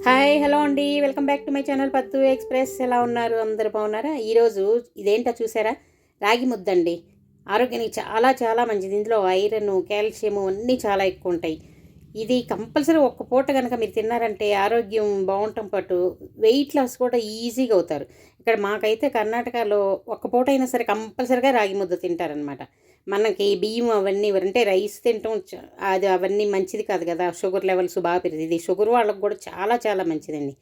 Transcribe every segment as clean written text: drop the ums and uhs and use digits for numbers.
Hi hello అండి, welcome back to my channel Pattu Express. ఎలా ఉన్నారు? అందరు బాగున్నారా? ఈరోజు ఇదేంటో చూసారా? రాగి ముద్దండి. ఆరోగ్యానికి చాలా చాలా మంచిది. ఇందులో ఐరన్, కాల్షియం అన్నీ చాలా ఎక్కువ ఉంటాయి. ఇది కంపల్సరీ ఒక్క పూట కనుక మీరు తిన్నారంటే ఆరోగ్యం బాగుంటాం పాటు వెయిట్ లాస్ కూడా ఈజీగా అవుతారు. ఇక్కడ మాకైతే కర్ణాటకలో ఒక్క పూట అయినా సరే కంపల్సరీగా రాగి ముద్ద తింటారనమాట. మనకి బియ్యం అవన్నీ అంటే రైస్ తినటం అది అవన్నీ మంచిది కాదు కదా. షుగర్ లెవెల్స్ బాగా పెరుగుతుంది. ఇది షుగర్ వాళ్ళకు కూడా చాలా చాలా మంచిదండి.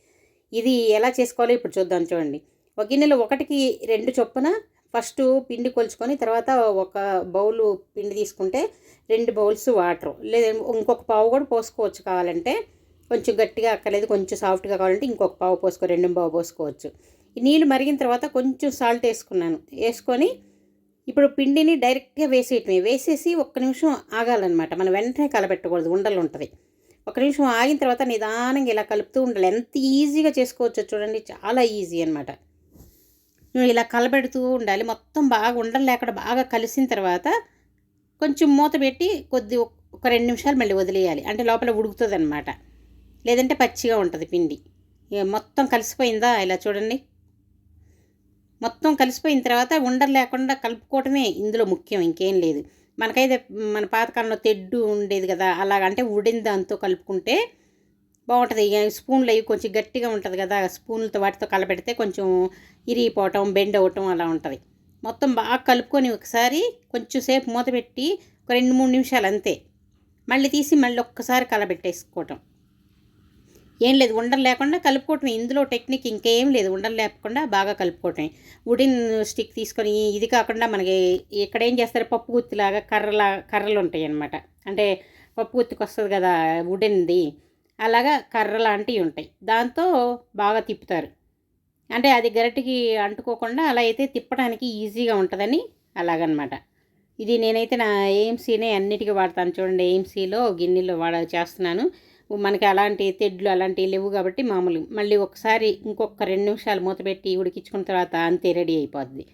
ఇది ఎలా చేసుకోవాలో ఇప్పుడు చూద్దాం. చూడండి, ఒక గిన్నెలో 1కి 2 చొప్పున ఫస్ట్ పిండి కొలుచుకొని తర్వాత ఒక బౌలు పిండి తీసుకుంటే 2 బౌల్స్ వాటర్, లేదా ఇంకొక పావు కూడా పోసుకోవచ్చు. కావాలంటే కొంచెం గట్టిగా అక్కర్లేదు, కొంచెం సాఫ్ట్గా కావాలంటే ఇంకొక పావు పోసుకో, 2 పావు పోసుకోవచ్చు. ఈ నీళ్ళు మరిగిన తర్వాత కొంచెం సాల్ట్ వేసుకొని ఇప్పుడు పిండిని డైరెక్ట్గా వేసేసి ఒక్క నిమిషం ఆగాలన్నమాట. మనం వెంటనే కలపెట్టకూడదు, ఉండలు ఉంటుంది. ఒక నిమిషం ఆగిన తర్వాత నిదానంగా ఇలా కలుపుతూ ఉండాలి. ఎంత ఈజీగా చేసుకోవచ్చో చూడండి, చాలా ఈజీ అనమాట. నువ్వు ఇలా కలబెడుతూ ఉండాలి. మొత్తం బాగా ఉండలు లేకుండా బాగా కలిసిన తర్వాత కొంచెం మూత పెట్టి ఒక 2 నిమిషాలు మళ్ళీ వదిలేయాలి. అంటే లోపల ఉడుకుతుంది అనమాట, లేదంటే పచ్చిగా ఉంటుంది పిండి. మొత్తం కలిసిపోయిందా? ఇలా చూడండి. మొత్తం కలిసిపోయిన తర్వాత ఉండలు లేకుండా కలుపుకోవటమే ఇందులో ముఖ్యం, ఇంకేం లేదు. మనకైతే మన పాతకాలంలో తెడ్డు ఉండేది కదా, అలాగంటే ఉడిన దాంతో కలుపుకుంటే బాగుంటుంది. స్పూన్లు అవి కొంచెం గట్టిగా ఉంటుంది కదా, స్పూన్లతో వాటితో కలపెడితే కొంచెం ఇరిగిపోవటం, బెండ్ అవ్వటం అలా ఉంటుంది. మొత్తం బాగా కలుపుకొని ఒకసారి కొంచెం సేపు మూత పెట్టి ఒక 2-3 నిమిషాలు అంతే. మళ్ళీ తీసి మళ్ళీ ఒక్కసారి కలబెట్టేసుకోవటం. ఏం లేదు, ఉండలు లేకుండా కలుపుకోవటం. ఇందులో టెక్నిక్ ఇంకేం లేదు, ఉండలు లేకుండా బాగా కలుపుకోవటం. వుడిన్ స్టిక్ తీసుకొని, ఇది కాకుండా మనకి ఇక్కడ ఏం చేస్తారు, పప్పు గుత్తిలాగా కర్రలు ఉంటాయి అన్నమాట. అంటే పప్పు గుత్తికి వస్తుంది కదా వుడిన్ది, అలాగా కర్ర లాంటివి ఉంటాయి. దాంతో బాగా తిప్పుతారు. అంటే అది గరిటెకి అంటుకోకుండా అలా అయితే తిప్పడానికి ఈజీగా ఉంటుందని అలాగనమాట. ఇది నేనైతే నా ఏఎంసీనే అన్నిటికీ వాడతాను. చూడండి, ఏఎంసీలో గిన్నెలో చేస్తున్నాను. మనకి అలాంటి తెడ్లు అలాంటివి లేవు కాబట్టి మామూలు. మళ్ళీ ఒకసారి ఇంకొక 2 నిమిషాలు మూత పెట్టి ఉడికించుకున్న తర్వాత అంతే, రెడీ అయిపోద్ది.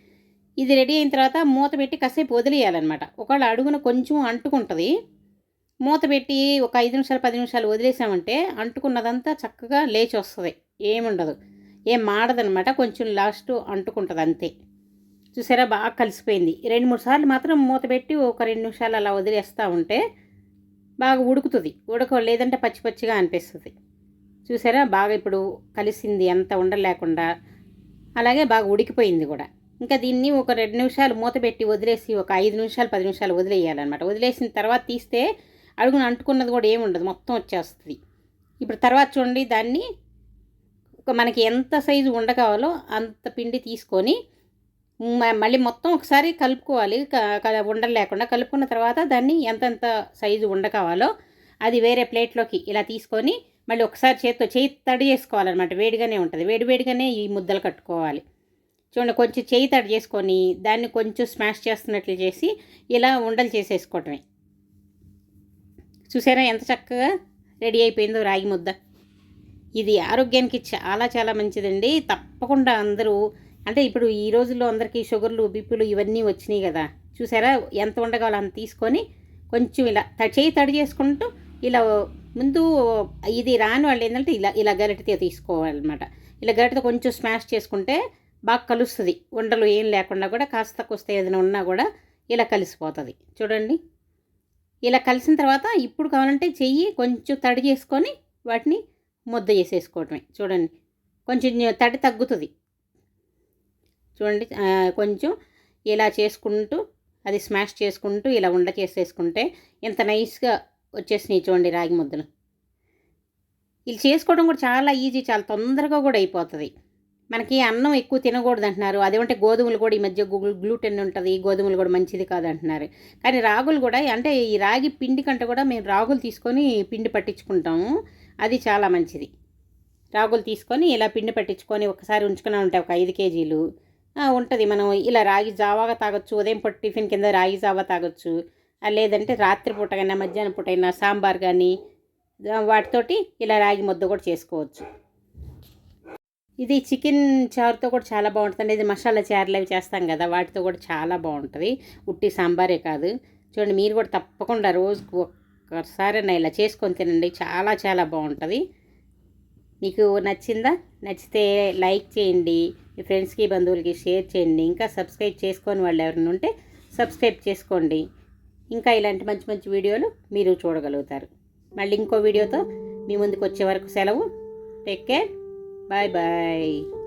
ఇది రెడీ అయిన తర్వాత మూత పెట్టి కాసేపు వదిలేయాలన్నమాట. ఒకవేళ అడుగున కొంచెం అంటుకుంటుంది, మూత పెట్టి ఒక 5 నిమిషాలు 10 నిమిషాలు వదిలేసామంటే అంటుకున్నదంతా చక్కగా లేచి వస్తుంది. ఏముండదు, ఏం మాడదనమాట. కొంచెం లాస్ట్ అంటుకుంటుంది అంతే. చూసారా, బాగా కలిసిపోయింది. 2-3 సార్లు మాత్రం మూత పెట్టి ఒక 2 నిమిషాలు అలా వదిలేస్తూ ఉంటే బాగా ఉడుకుతుంది. లేదంటే పచ్చి పచ్చిగా అనిపిస్తుంది. చూసారా, బాగా ఇప్పుడు కలిసింది, అంత ఉండలేకుండా. అలాగే బాగా ఉడికిపోయింది కూడా. ఇంకా దీన్ని ఒక 2 నిమిషాలు మూత పెట్టి వదిలేసి ఒక 5 నిమిషాలు 10 నిమిషాలు వదిలేయాలన్నమాట. వదిలేసిన తర్వాత తీస్తే అడుగున అంటుకున్నది కూడా ఏముండదు, మొత్తం వచ్చేస్తుంది. ఇప్పుడు తర్వాత చూడండి, దాన్ని మనకి ఎంత సైజు ఉండ కావాలో అంత పిండి తీసుకొని మళ్ళీ మొత్తం ఒకసారి కలుపుకోవాలి. ఉండలు లేకుండా కలుపుకున్న తర్వాత దాన్ని ఎంతెంత సైజు ఉండ కావాలో అది వేరే ప్లేట్లోకి ఇలా తీసుకొని మళ్ళీ ఒకసారి చేయి తడి చేసుకోవాలన్నమాట. వేడిగానే ఉంటుంది, వేడిగానే ఈ ముద్దలు కట్టుకోవాలి. చూడండి, కొంచెం చేయి తడి చేసుకొని దాన్ని కొంచెం స్మాష్ చేస్తున్నట్లు చేసి ఇలా ఉండలు చేసేసుకోవటమే. చూసారా ఎంత చక్కగా రెడీ అయిపోయిందో రాగి ముద్ద. ఇది ఆరోగ్యానికి చాలా చాలా మంచిదండి. తప్పకుండా అందరూ, అంటే ఇప్పుడు ఈ రోజుల్లో అందరికీ షుగర్లు, బీపీలు ఇవన్నీ వచ్చినాయి కదా. చూసారా, ఎంత ఉండగాలో అంత తీసుకొని కొంచెం ఇలా చేయి తడి చేసుకుంటూ ఇలా ముందు ఇది రాని వాళ్ళు ఏంటంటే ఇలా గరిటెతో తీసుకోవాలన్నమాట. ఇలా గరిటెతో కొంచెం స్మాష్ చేసుకుంటే బాగా కలుస్తుంది. ఉండలు ఏం లేకుండా కూడా కాస్త కొస్తే ఏదైనా ఉన్నా కూడా ఇలా కలిసిపోతుంది. చూడండి, ఇలా కలిసిన తర్వాత ఇప్పుడు కావాలంటే చెయ్యి కొంచెం తడి చేసుకొని వాటిని ముద్ద చేసేసుకోవటమే. చూడండి, కొంచెం తడి తగ్గుతుంది. చూడండి, కొంచెం ఇలా చేసుకుంటూ అది స్మాష్ చేసుకుంటూ ఇలా ఉండ చేసేసుకుంటే ఎంత నైస్గా వచ్చేసినాయి చూడండి రాగి ముద్దలు. ఇలా చేసుకోవడం కూడా చాలా ఈజీ, చాలా తొందరగా కూడా అయిపోతుంది. మనకి అన్నం ఎక్కువ తినకూడదు అంటున్నారు. అదేమంటే గోధుమలు కూడా ఈ మధ్య గ్లూటెన్ ఉంటుంది, గోధుమలు కూడా మంచిది కాదంటున్నారు. కానీ రాగులు కూడా, అంటే ఈ రాగి పిండి కంటే కూడా మేము రాగులు తీసుకొని పిండి పట్టించుకుంటాము. అది చాలా మంచిది. రాగులు తీసుకొని ఇలా పిండి పట్టించుకొని ఒకసారి ఉంచుకునే ఉంటాయి, ఒక 5 కేజీలు ఉంటుంది. మనం ఇలా రాగి జావాగా తాగొచ్చు, ఉదయం పూట టిఫిన్ కింద రాగి జావా తాగొచ్చు. లేదంటే రాత్రిపూట కానీ మధ్యాహ్నం పూట అయినా సాంబార్ కానీ వాటితోటి ఇలా రాగి ముద్ద కూడా చేసుకోవచ్చు. ఇది చికెన్ చారుతో కూడా చాలా బాగుంటుంది. ఇది మసాలా చారులు అవి చేస్తాం కదా, వాటితో కూడా చాలా బాగుంటుంది. ఉట్టి సాంబారే కాదు. చూడండి, మీరు కూడా తప్పకుండా రోజుకు ఒక్కసారైనా ఇలా చేసుకొని తినండి, చాలా చాలా బాగుంటుంది. మీకు నచ్చిందా? నచ్చితే లైక్ చేయండి, మీ ఫ్రెండ్స్కి బంధువులకి షేర్ చేయండి. ఇంకా సబ్స్క్రైబ్ చేసుకొని వాళ్ళు ఎవరైనా ఉంటే సబ్స్క్రైబ్ చేసుకోండి. ఇంకా ఇలాంటి మంచి మంచి వీడియోలు మీరు చూడగలుగుతారు. మళ్ళీ ఇంకో వీడియోతో మీ ముందుకు వచ్చే వరకు సెలవు. Take care. Bye bye.